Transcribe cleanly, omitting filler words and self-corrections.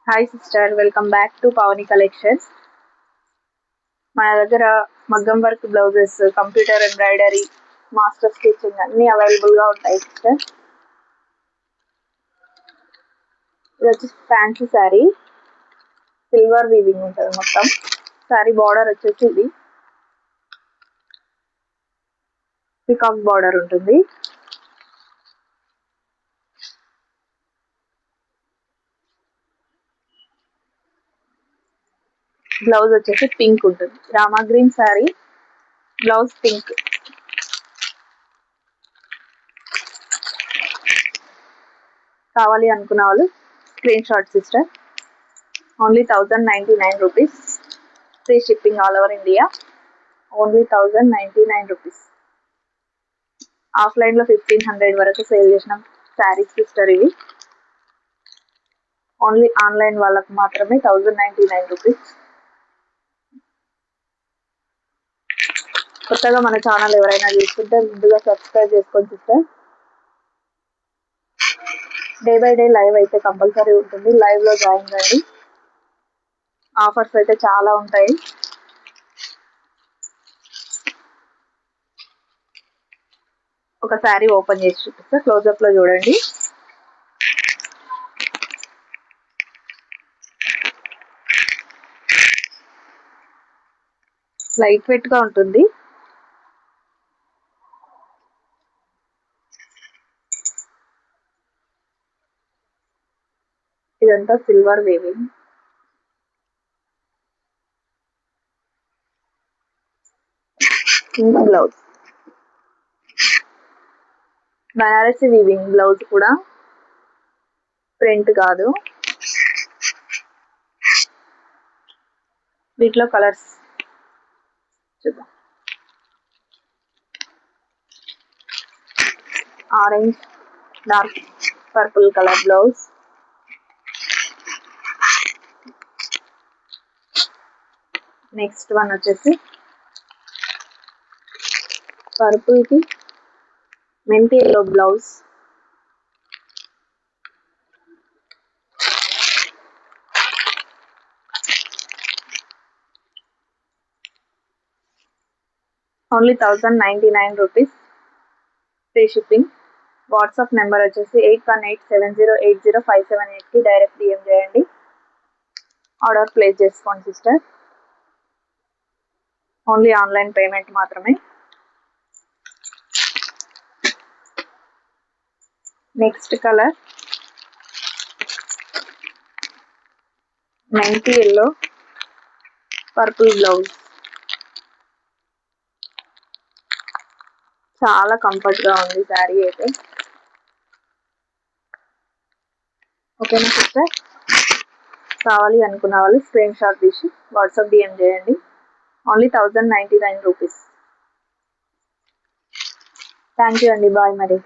Hi sister, welcome back to Pavani collections. మన దగ్గర మగ్గం work blouses, computer embroidery, master stitching అన్నీ అవైలబుల్గా ఉంటాయి సిస్టర్. ఇది వచ్చేసి ఫ్యాన్సీ శారీ, సిల్వర్ వీవింగ్ ఉంటుంది మొత్తం. శారీ బార్డర్ వచ్చేసి ఇది పికాక్ బార్డర్ ఉంటుంది. బ్లౌజ్ వచ్చేసి పింక్ ఉంటుంది, Rama green sari, blouse pink. కావాలి అనుకున్న వాళ్ళు screen shot sister. Only 1099 rupees, free shipping all over India. Only 1099 rupees. ఆఫ్లైన్లో 1500 వరకు సేల్ చేసిన శారీస్ సిస్టర్ ఇవి. ఓన్లీ ఆన్లైన్ వాళ్ళకు మాత్రమే 1099 రూపీస్. కొత్తగా మన ఛానల్ ఎవరైనా చూస్తుంటే ముందుగా సబ్స్క్రైబ్ చేసుకోండి sister. Day by day live అయితే కంపల్సరీ ఉంటుంది, లైవ్లో జాయిన్ కండి. ఆఫర్స్ అయితే చాలా ఉంటాయి. ఒక శారీ ఓపెన్ చేసి చూపిస్తా, క్లోజప్లో చూడండి. లైట్ వెయిట్గా ఉంటుంది. ఇదంతా silver weaving. Pink blouse, Banarasi weaving blouse కూడా, ప్రింట్ కాదు. వీటిలో కలర్స్ చూద్దాం. Orange, dark purple colour blouse, next one వచ్చేసి పర్పుల్కి మెంతి yellow blouse, only 1099 rupees, free shipping. WhatsApp number వచ్చేసి 8187080578కి డైరెక్ట్ డిఎం చేయండి. ఆర్డర్ ప్లేస్ చేసుకోండి సిస్టర్. ఓన్లీ ఆన్లైన్ పేమెంట్ మాత్రమే. నెక్స్ట్ కలర్ మెంతి ఎల్లో పర్పుల్ బ్లౌజ్. చాలా కంఫర్ట్గా ఉంది శారీ అయితే. ఓకేనా సిస్టర్? కావాలి అనుకున్న వాళ్ళు స్క్రీన్ షాట్ తీసి వాట్సాప్ డిఎం చేయండి. Only 1099 rupees. థ్యాంక్ యూ అండి, బాయ్ మరి.